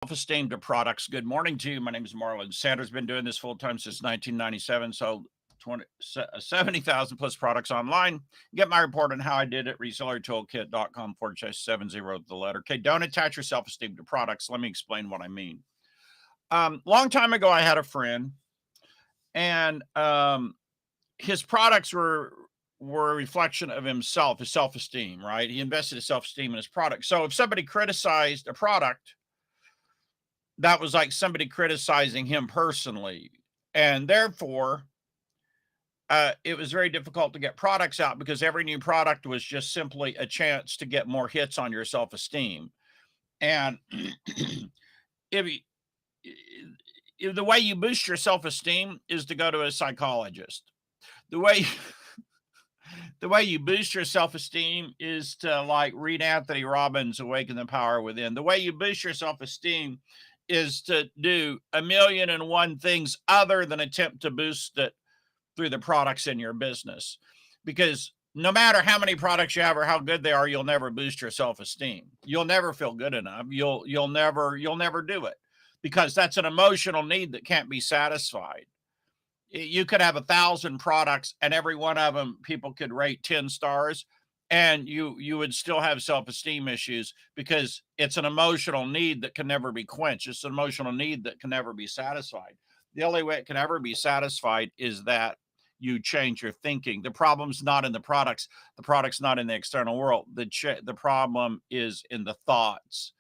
Self-esteem to products. Good morning to you. My name is Marlon. Sanders been doing this full time since 1997. So 70,000 plus products online. Get my report on how I did it. Resellertoolkit.com/70, the letter K. Don't attach your self-esteem to products. Let me explain what I mean. Long time ago, I had a friend, and his products were a reflection of himself, his self-esteem. Right? He invested his self-esteem in his product. So if somebody criticized a product, that was like somebody criticizing him personally. And therefore, it was very difficult to get products out because every new product was just simply a chance to get more hits on your self-esteem. And if, if the way you boost your self-esteem is to go to a psychologist, the way the way you boost your self-esteem is to like read Anthony Robbins' Awaken the Power Within. The way you boost your self-esteem is to do 1,000,001 things other than attempt to boost it through the products in your business. Because no matter how many products you have or how good they are, you'll never boost your self-esteem. You'll never feel good enough. You'll never do it, because that's an emotional need that can't be satisfied. You could have 1,000 products and every one of them people could rate 10 stars, and you would still have self-esteem issues, because it's an emotional need that can never be quenched. It's an emotional need that can never be satisfied. The only way it can ever be satisfied is that you change your thinking. The problem's not in the products. The product's not in the external world. The problem is in the thoughts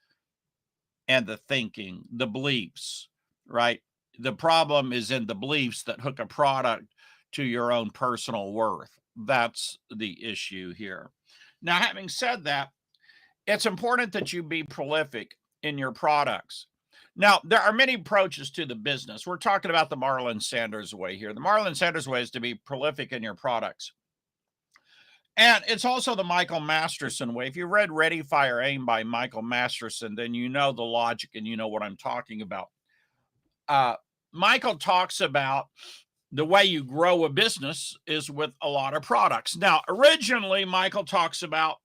and the thinking, the beliefs, right? The problem is in the beliefs that hook a product to your own personal worth. That's the issue here. Now, having said that, it's important that you be prolific in your products. Now, there are many approaches to the business. We're talking about the Marlon Sanders way here. The Marlon Sanders way is to be prolific in your products. And it's also the Michael Masterson way. If you read Ready, Fire, Aim by Michael Masterson, then you know the logic and you know what I'm talking about. Michael talks about the way you grow a business is with a lot of products. Now, originally, Michael talks about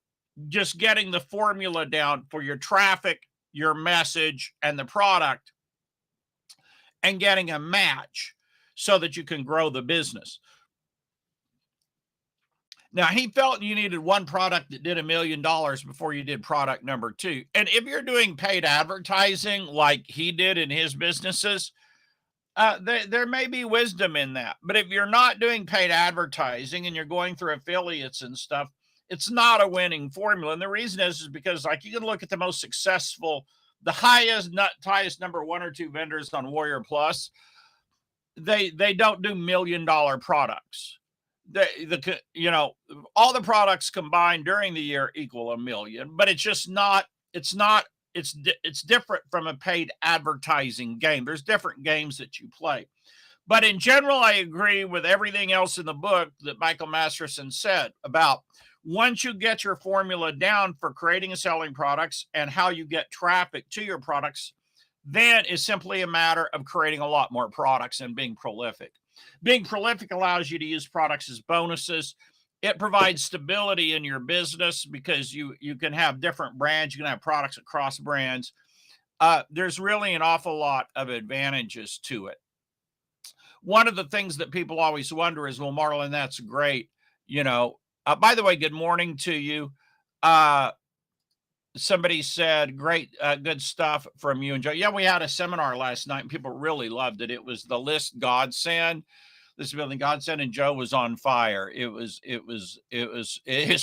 just getting the formula down for your traffic, your message, and the product, and getting a match so that you can grow the business. Now, he felt you needed one product that did $1 million before you did product number two. And if you're doing paid advertising like he did in his businesses, there may be wisdom in that. But if you're not doing paid advertising and you're going through affiliates and stuff, it's not a winning formula. And the reason is because, like, you can look at the most successful, the highest number one or two vendors on Warrior Plus. They don't do $1 million products. All the products combined during the year equal 1 million, but it's just not. It's different from a paid advertising game. There's different games that you play. But in general, I agree with everything else in the book that Michael Masterson said about once you get your formula down for creating and selling products and how you get traffic to your products, then it's simply a matter of creating a lot more products and being prolific. Being prolific allows you to use products as bonuses. It provides stability in your business because you can have different brands. You can have products across brands. There's really an awful lot of advantages to it. One of the things that people always wonder is, well, Marlon, that's great. By the way, good morning to you. Somebody said, great, good stuff from you and Joe. Yeah, we had a seminar last night and people really loved it. It was the list godsend. This building godsend, and Joe was on fire. It's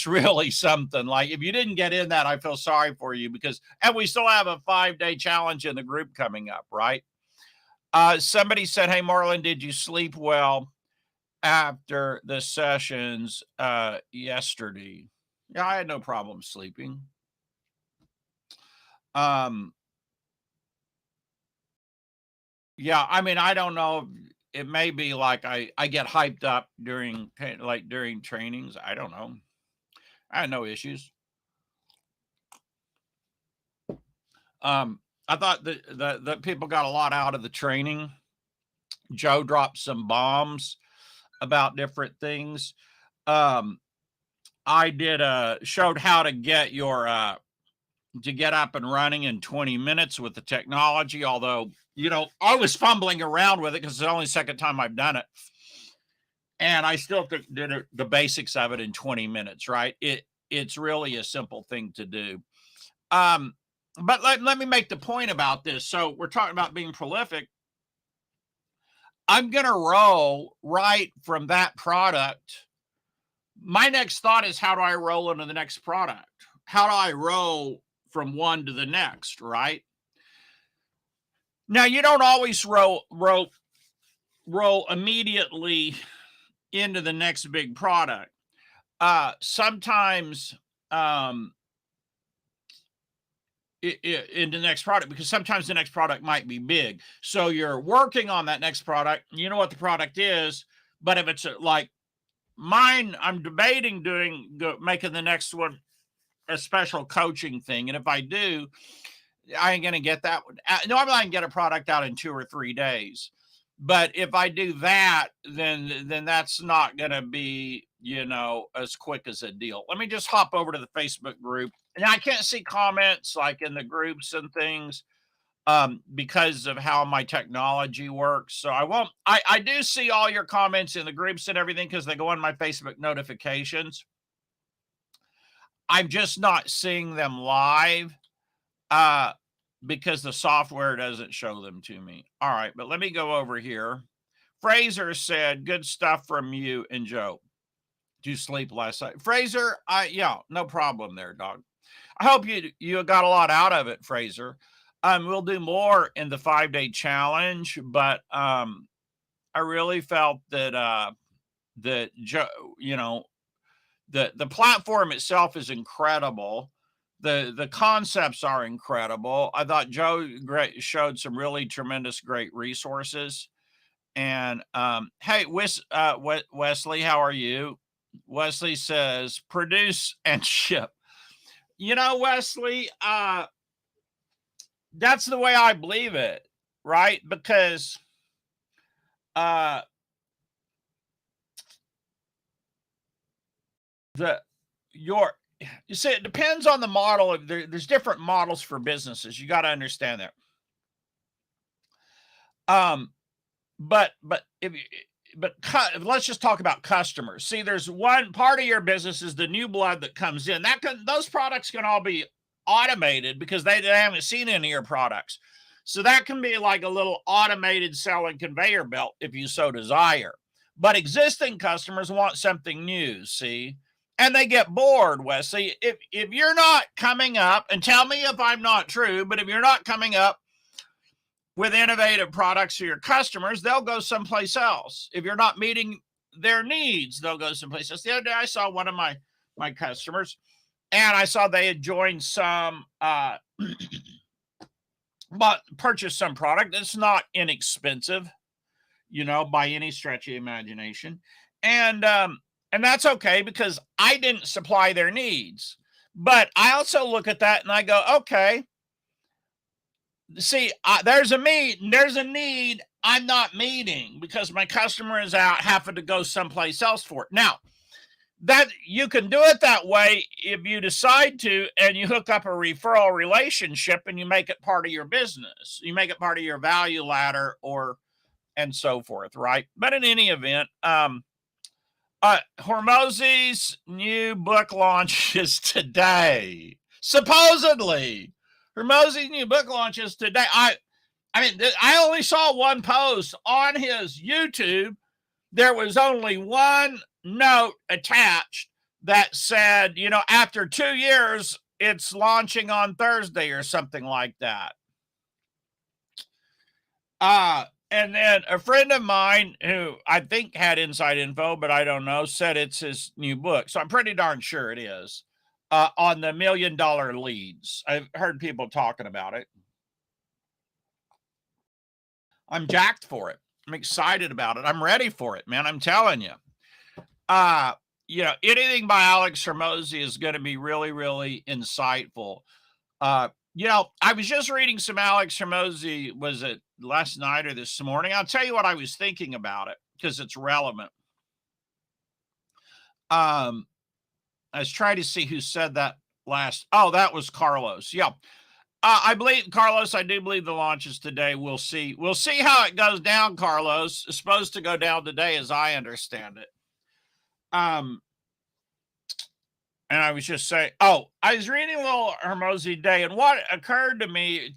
really something. Like, if you didn't get in that, I feel sorry for you, and we still have a 5-day challenge in the group coming up, right? Somebody said, hey, Marlon, did you sleep well after the sessions yesterday? Yeah, I had no problem sleeping. Yeah, I mean, I don't know. It may be like I get hyped up during trainings. I don't know. I had no issues. I thought that people got a lot out of the training. Joe dropped some bombs about different things. I did showed how to get your to get up and running in 20 minutes with the technology. Although, I was fumbling around with it because it's the only second time I've done it. And I still did the basics of it in 20 minutes, right? It's really a simple thing to do. But let me make the point about this. So we're talking about being prolific. I'm going to roll right from that product. My next thought is, how do I roll into the next product? How do I roll from one to the next, right? Now, you don't always roll immediately into the next big product. Sometimes in the next product, because sometimes the next product might be big. So you're working on that next product. You know what the product is, but if it's like mine, I'm debating making the next one a special coaching thing. And if I do, I ain't going to get that one. Normally I can get a product out in 2 or 3 days. But if I do that, then that's not going to be, as quick as a deal. Let me just hop over to the Facebook group. Now I can't see comments like in the groups and things because of how my technology works. So I won't. I do see all your comments in the groups and everything because they go on my Facebook notifications. I'm just not seeing them live because the software doesn't show them to me. All right, but let me go over here. Fraser said, good stuff from you and Joe. Did you sleep last night? Fraser, yeah, no problem there, dog. I hope you got a lot out of it, Fraser. We'll do more in the 5-day challenge, but I really felt that Joe, the platform itself is incredible. The concepts are incredible. I thought Joe showed some really tremendous, great resources. And hey, Wesley, how are you? Wesley says, produce and ship. Wesley, that's the way I believe it, right? Because you see, it depends on the model. There's different models for businesses. You got to understand that. But let's just talk about customers. See, there's one part of your business is the new blood that comes in. Those products can all be automated because they haven't seen any of your products. So that can be like a little automated selling conveyor belt if you so desire. But existing customers want something new, see? And they get bored, Wesley. If you're not coming up, and tell me if I'm not true, but if you're not coming up with innovative products for your customers, they'll go someplace else. If you're not meeting their needs, they'll go someplace else. The other day, I saw one of my customers, and I saw they had joined some, but purchased some product that's not inexpensive, by any stretch of imagination. And that's okay because I didn't supply their needs. But I also look at that and I go, okay, see, there's a need I'm not meeting because my customer is out having to go someplace else for it. Now, that you can do it that way if you decide to, and you hook up a referral relationship and you make it part of your business. You make it part of your value ladder and so forth, right? But in any event, Hormozi's new book launches today. Supposedly, Hormozi's new book launches today. I only saw one post on his YouTube. There was only one note attached that said, after 2 years, it's launching on Thursday or something like that. And then a friend of mine who I think had inside info, but I don't know, said it's his new book. So I'm pretty darn sure it is. On the $1 million leads. I've heard people talking about it. I'm jacked for it. I'm excited about it. I'm ready for it, man. I'm telling you. Anything by Alex Hormozi is going to be really, really insightful. I was just reading some Alex Hormozi, was it last night or this morning? I'll tell you what I was thinking about it because it's relevant. I was trying to see who said that last. Oh, that was Carlos. Yeah. I believe, Carlos, I do believe the launch is today. We'll see. We'll see how it goes down, Carlos. It's supposed to go down today, as I understand it. And I was just saying, oh, I was reading a little Hormozy Day, and what occurred to me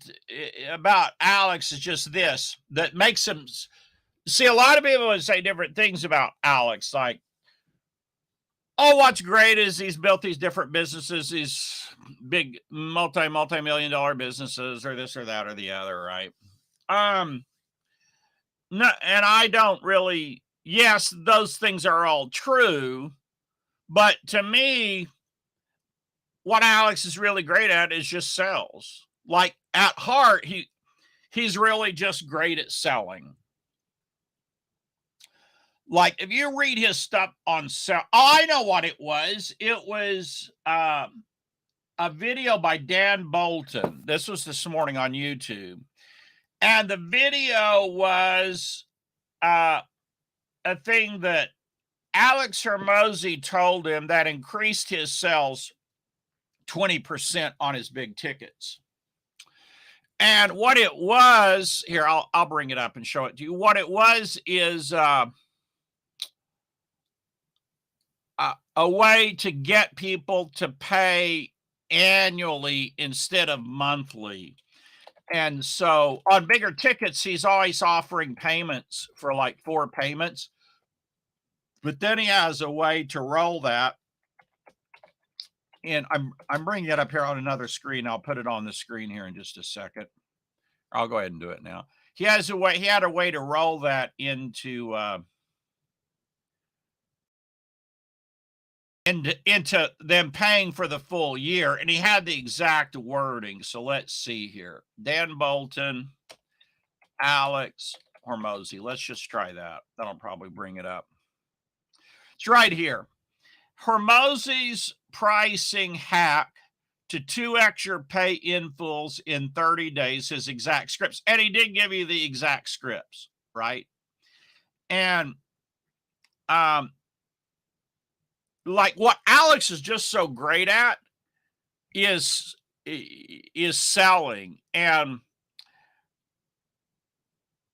about Alex is just this, that makes him, see, a lot of people would say different things about Alex, like, oh, what's great is he's built these different businesses, these big multi-million dollar businesses, or this or that or the other, right? No, and I don't really, yes, those things are all true, but to me, what Alex is really great at is just sales. Like, at heart, he's really just great at selling. Like, if you read his stuff on sell, oh, I know what it was. It was a video by Dan Bolton. This was this morning on YouTube. And the video was a thing that Alex Hormozy told him that increased his sales 20% on his big tickets. And what it was, here, I'll bring it up and show it to you. What it was is a way to get people to pay annually instead of monthly. And so on bigger tickets, he's always offering payments for like 4 payments. But then he has a way to roll that. And I'm bringing it up here on another screen. I'll put it on the screen here in just a second. I'll go ahead and do it now. He had a way to roll that into them paying for the full year, and he had the exact wording. So let's see here. Dan Bolton, Alex Hormozy. Let's just try that. That'll probably bring it up. It's right here. Hormozy's pricing hack to 2x your pay in fulls in 30 days, his exact scripts. And he did give you the exact scripts, right? And like, what Alex is just so great at is selling. And,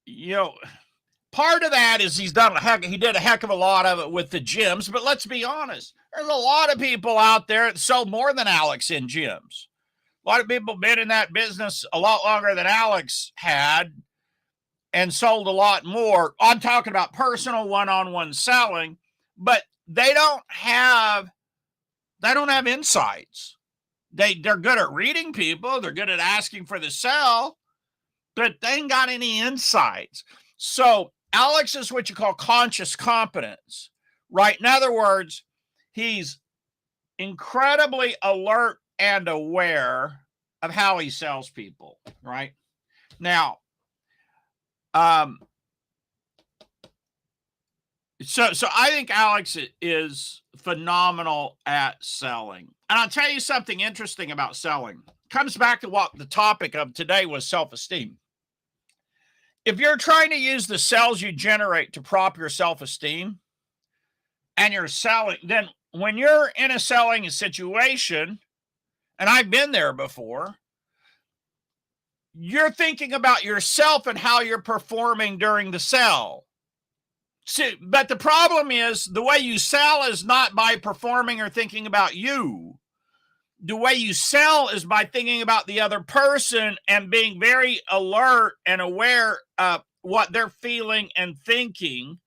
you know, part of that is he did a heck of a lot of it with the gyms, but let's be honest, there's a lot of people out there that sell more than Alex in gyms. A lot of people been in that business a lot longer than Alex had and sold a lot more. I'm talking about personal one-on-one selling, but they don't have insights. They're good at reading people, they're good at asking for the sell, but they ain't got any insights. So Alex is what you call conscious competence, right? In other words, he's incredibly alert and aware of how he sells people, right? Now, so I think Alex is phenomenal at selling. And I'll tell you something interesting about selling. It comes back to what the topic of today was, self-esteem. If you're trying to use the sales you generate to prop your self-esteem and you're selling, then when you're in a selling situation, and I've been there before, you're thinking about yourself and how you're performing during the sell. See, but the problem is the way you sell is not by performing or thinking about you. The way you sell is by thinking about the other person and being very alert and aware of what they're feeling and thinking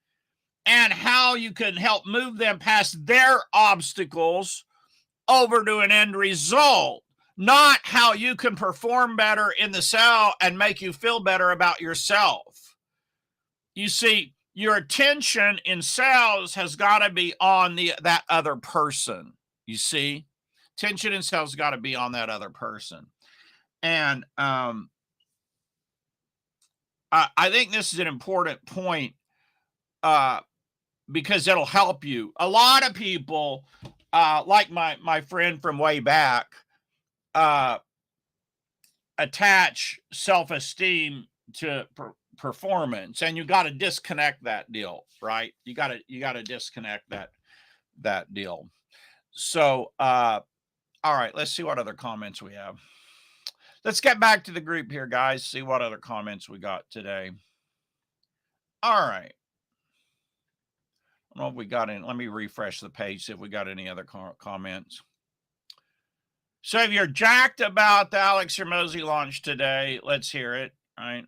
and how you can help move them past their obstacles over to an end result, not how you can perform better in the sell and make you feel better about yourself. You see, your attention in sales has got to be on that other person. You see, attention in sales has got to be on that other person. And I think this is an important point because it'll help you. A lot of people, like my friend from way back, attach self-esteem to performance, and you got to disconnect that deal, right? You got to disconnect that deal. So All right, let's see what other comments we have. Let's get back to the group here, guys. See what other comments we got today. All right. I don't know if we got any. Let me refresh the page, see if we got any other comments. So if you're jacked about the Alex Hormozi launch today, let's hear it. Right?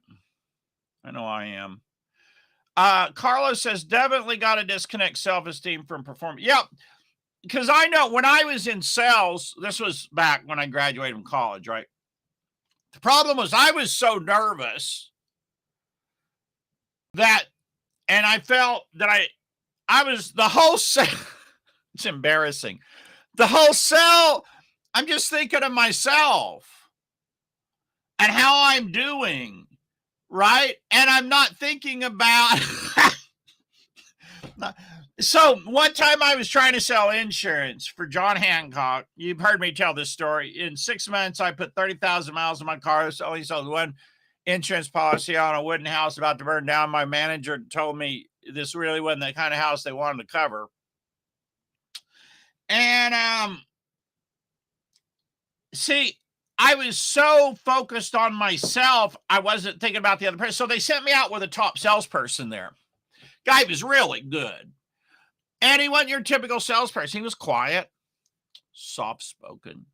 I know I am. Carlos says, definitely got to disconnect self-esteem from performance. Yep. Because I know when I was in sales, this was back when I graduated from college, right? The problem was I was so nervous that, and I felt that I was the whole sale. It's embarrassing. The whole sale, I'm just thinking of myself and how I'm doing, right? And I'm not thinking about. So one time I was trying to sell insurance for John Hancock. You've heard me tell this story. In 6 months, I put 30,000 miles on my car. So only sold one insurance policy on a wooden house about to burn down. My manager told me this really wasn't the kind of house they wanted to cover. And see, I was so focused on myself, I wasn't thinking about the other person. So they sent me out with a top salesperson there. Guy was really good. And he wasn't your typical salesperson. He was quiet, soft-spoken.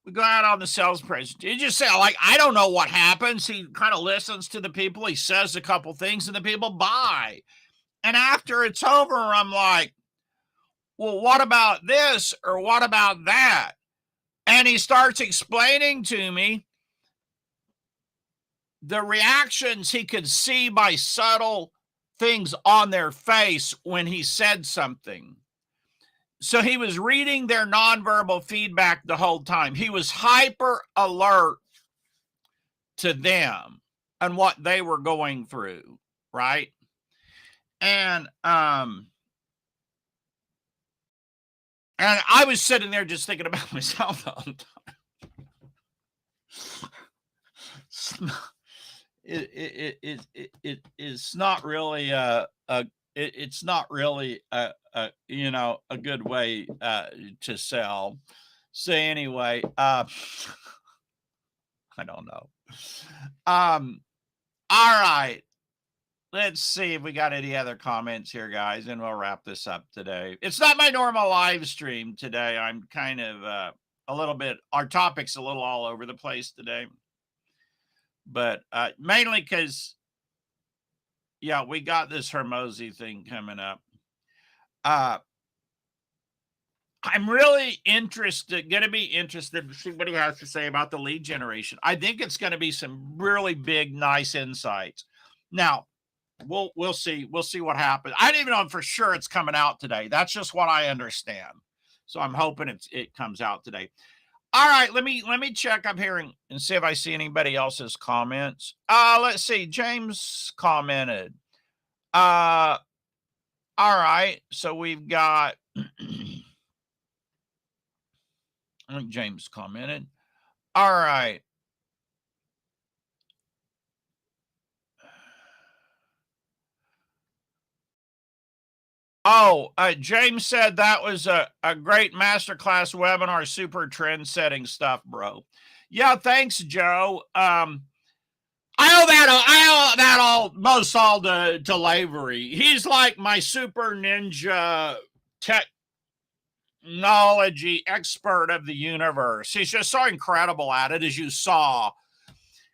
We go out on the salesperson. He just say, like, I don't know what happens. He kind of listens to the people. He says a couple things, and the people buy. And after it's over, I'm like, well, what about this or what about that? And he starts explaining to me the reactions he could see by subtle things on their face when he said something. So he was reading their nonverbal feedback the whole time. He was hyper alert to them and what they were going through, right? And I was sitting there just thinking about myself the whole time. It's not really it's not really a good way to sell. So anyway, I don't know. All right. Let's see if we got any other comments here, guys, and we'll wrap this up today. It's not my normal live stream today. I'm kind of a little bit, our topic's a little all over the place today. But mainly because, yeah, we got this Hormozi thing coming up. I'm really going to be interested to see what he has to say about the lead generation. I think it's going to be some really big, nice insights. Now, we'll see. We'll see what happens. I don't even know for sure it's coming out today. That's just what I understand. So I'm hoping it comes out today. All right, let me check up here and see if I see anybody else's comments. Let's see. James commented. All right, so we've got I think James commented. All right. Oh, James said that was a great masterclass webinar, super trend setting stuff, bro. Yeah, thanks, Joe. I owe that almost all to Lavery. He's like my super ninja technology expert of the universe. He's just so incredible at it, as you saw.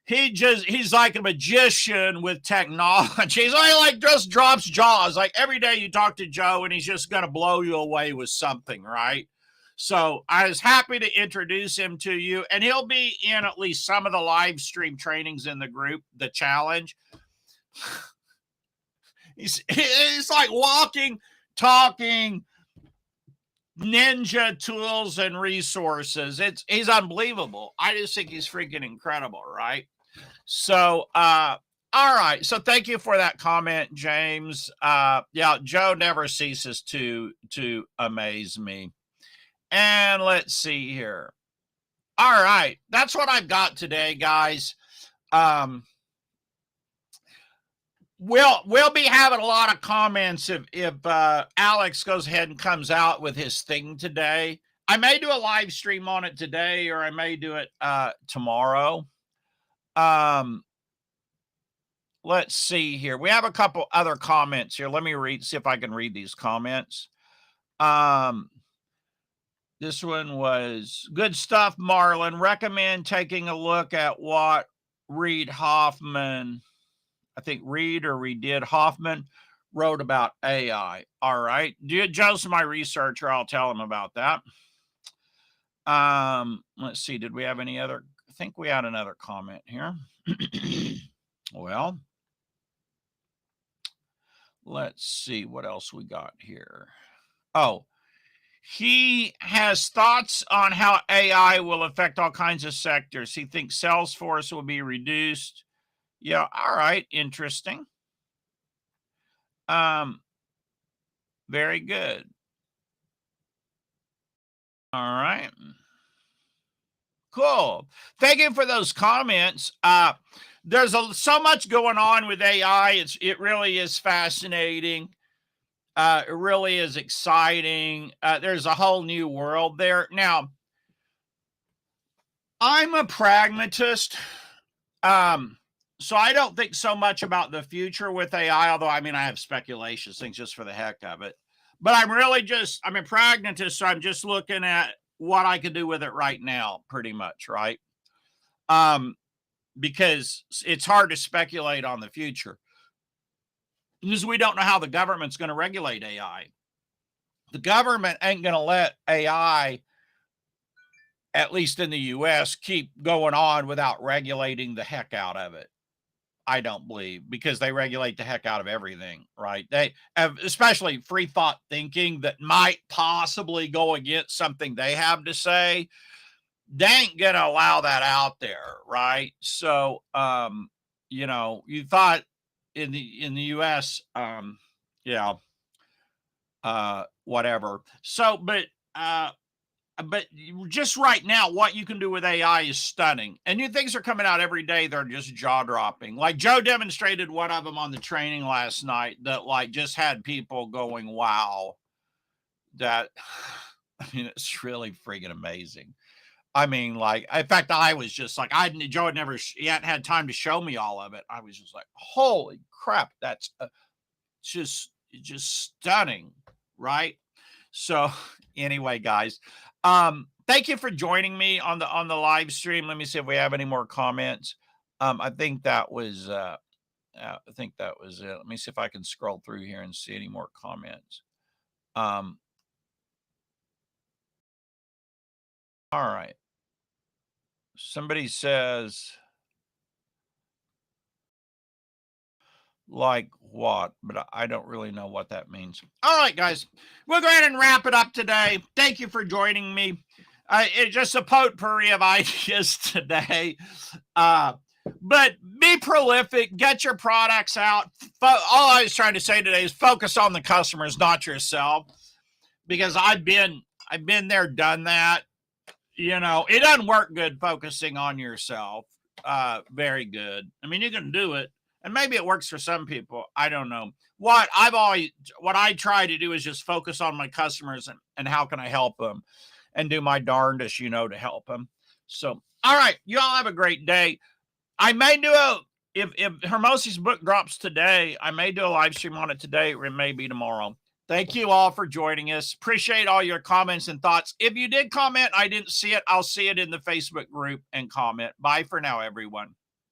He's like a magician with technology. He's like just drops jaws. Like every day you talk to Joe and he's just going to blow you away with something, right? So I was happy to introduce him to you, and he'll be in at least some of the live stream trainings in the group, the challenge. He's like walking, talking ninja tools and resources. He's unbelievable. I just think he's freaking incredible, right? So all right, so thank you for that comment, James. Yeah, Joe never ceases to amaze me. And let's see here. All right, that's what I've got today, guys. We'll be having a lot of comments if Alex goes ahead and comes out with his thing today. I may do a live stream on it today, or I may do it tomorrow. Let's see here. We have a couple other comments here. Let me see if I can read these comments. This one was good stuff, Marlon. Recommend taking a look at what Reid Hoffman, I think Reid or Redid Hoffman wrote about AI. All right. Joe's my researcher. I'll tell him about that. Let's see. Did we have any other? I think we had another comment here. Well, let's see what else we got here. Oh, he has thoughts on how AI will affect all kinds of sectors. He thinks Salesforce will be reduced. Yeah, all right, interesting. Very good. All right. Cool. Thank you for those comments. There's so much going on with AI. It really is fascinating. It really is exciting. There's a whole new world there. Now, I'm a pragmatist. So I don't think so much about the future with AI, although I mean, I have speculations, things just for the heck of it. But I'm a pragmatist. So I'm just looking at what I could do with it right now, pretty much, right? Because it's hard to speculate on the future because we don't know how the government's going to regulate AI. The government ain't going to let AI, at least in the US, keep going on without regulating the heck out of it. I don't believe, because they regulate the heck out of everything, right? They have, especially free thought thinking that might possibly go against something they have to say. They ain't gonna allow that out there, right? So, you thought in the US, whatever. So, but just right now, what you can do with AI is stunning. And new things are coming out every day. They're just jaw dropping. Like Joe demonstrated one of them on the training last night that like just had people going, wow, I mean, it's really freaking amazing. I mean, like, in fact, I was just like, Joe he hadn't had time to show me all of it. I was just like, holy crap. That's just stunning. Right. So anyway, guys, thank you for joining me on the live stream. Let me see if we have any more comments. I think that was it. Let me see if I can scroll through here and see any more comments. All right. Somebody says, like what? But I don't really know what that means. All right, guys, we'll go ahead and wrap it up today. Thank you for joining me. It's just a potpourri of ideas today. But be prolific, get your products out. All I was trying to say today is focus on the customers, not yourself, because I've been there, done that. It doesn't work good focusing on yourself. Very good. I mean, you can do it, and maybe it works for some people. I don't know. What I try to do is just focus on my customers and how can I help them, and do my darndest, to help them. So, all right, you all have a great day. I may do if Hermosi's book drops today, I may do a live stream on it today, or it may be tomorrow. Thank you all for joining us. Appreciate all your comments and thoughts. If you did comment, I didn't see it, I'll see it in the Facebook group and comment. Bye for now, everyone.